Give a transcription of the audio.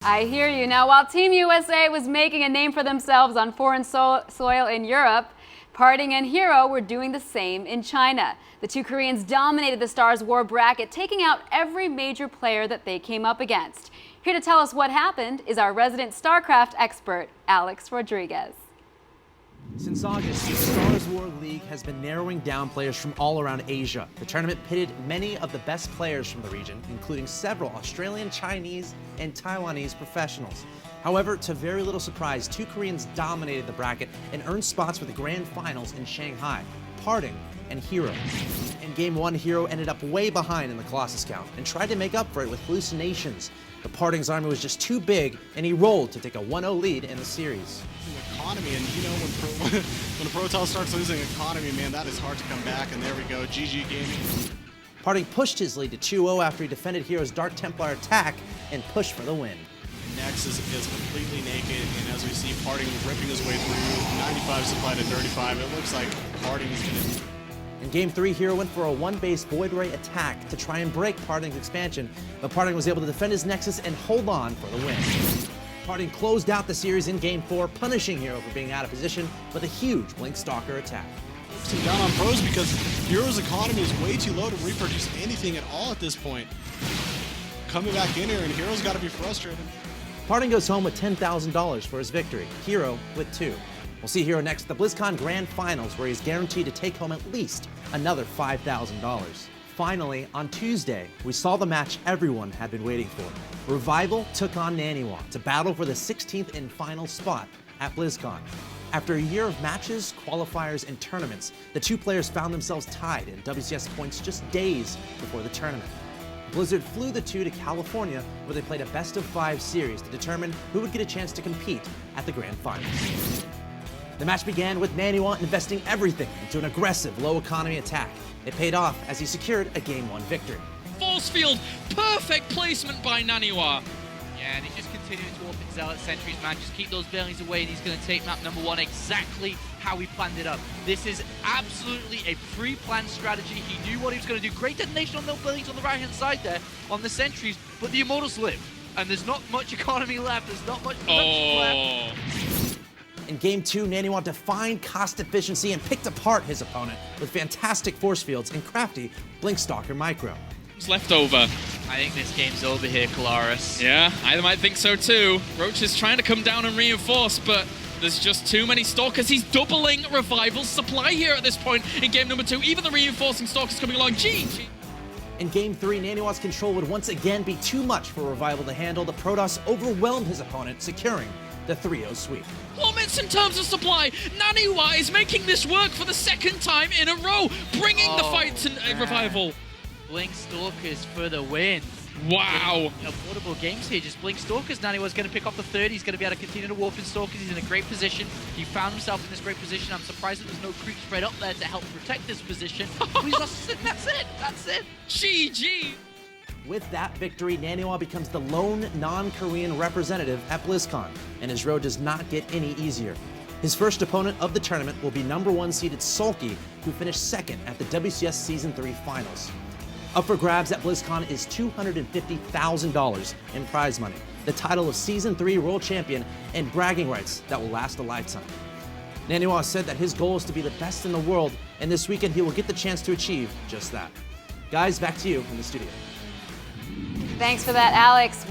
I hear you. Now, while Team USA was making a name for themselves on foreign soil in Europe, Parting and Hero were doing the same in China. The two Koreans dominated the Stars War bracket, taking out every major player that they came up against. Here to tell us what happened is our resident Starcraft expert, Axeltoss Rodriguez. Since August, the Stars War League has been narrowing down players from all around Asia. The tournament pitted many of the best players from the region, including several Australian, Chinese, and Taiwanese professionals. However, to very little surprise, two Koreans dominated the bracket and earned spots for the grand finals in Shanghai, Parting and Hero. In Game 1, Hero ended up way behind in the Colossus count and tried to make up for it with hallucinations. The Parting's army was just too big, and he rolled to take a 1-0 lead in the series. Economy, and you know when a Protoss starts losing economy, man, that is hard to come back, and there we go, GG Gaming. Parting pushed his lead to 2-0 after he defended Hero's Dark Templar attack and pushed for the win. Nexus is completely naked, and as we see, Parting ripping his way through, 95 supply to 35, it looks like Parting is going to... In Game 3, Hero went for a one-base Void Ray attack to try and break Parting's expansion, but Parting was able to defend his Nexus and hold on for the win. Parting closed out the series in Game 4, punishing Hero for being out of position with a huge Blink Stalker attack. Focusing down on pros because Hero's economy is way too low to reproduce anything at all at this point. Coming back in here, and Hero's got to be frustrated. Parting goes home with $10,000 for his victory, Hero with 2. We'll see Hero next at the BlizzCon Grand Finals, where he's guaranteed to take home at least another $5,000. Finally, on Tuesday, we saw the match everyone had been waiting for. Revival took on Naniwa to battle for the 16th and final spot at BlizzCon. After a year of matches, qualifiers, and tournaments, the two players found themselves tied in WCS points just days before the tournament. Blizzard flew the two to California, where they played a best-of-5 series to determine who would get a chance to compete at the Grand Finals. The match began with Naniwa investing everything into an aggressive low-economy attack. It paid off as he secured a Game 1 victory. Force field, perfect placement by Naniwa. Yeah, and he's just continuing to open Zealot sentries, man. Just keep those buildings away, and he's going to take map number 1 exactly how he planned it up. This is absolutely a pre-planned strategy. He knew what he was going to do. Great detonation on those buildings on the right-hand side there, on the sentries, but the Immortals live. And there's not much economy left. There's not much production left. In Game 2, Naniwa defined cost efficiency and picked apart his opponent with fantastic force fields and crafty Blink Stalker micro. It's left over. I think this game's over here, Kalaris. Yeah, I might think so too. Roach is trying to come down and reinforce, but there's just too many Stalkers. He's doubling Revival's supply here at this point in game number 2. Even the reinforcing Stalkers coming along. GG! In Game 3, Naniwa's control would once again be too much for Revival to handle. The Protoss overwhelmed his opponent, securing the 3-0 sweep. Plummets in terms of supply. Naniwa is making this work for the second time in a row, bringing the fight to Revival. Blink Stalkers for the win. Wow. Affordable games here, just Blink Stalkers. Naniwa's going to pick up the third. He's going to be able to continue to warp in Stalkers. He's in a great position. He found himself in this great position. I'm surprised that there's no creep spread up there to help protect this position. He's lost, that's it. That's it. GG. With that victory, Naniwa becomes the lone non-Korean representative at BlizzCon, and his road does not get any easier. His first opponent of the tournament will be number 1 seeded Sulky, who finished second at the WCS Season 3 Finals. Up for grabs at BlizzCon is $250,000 in prize money, the title of Season 3 World Champion, and bragging rights that will last a lifetime. Naniwa said that his goal is to be the best in the world, and this weekend he will get the chance to achieve just that. Guys, back to you in the studio. Thanks for that, Alex.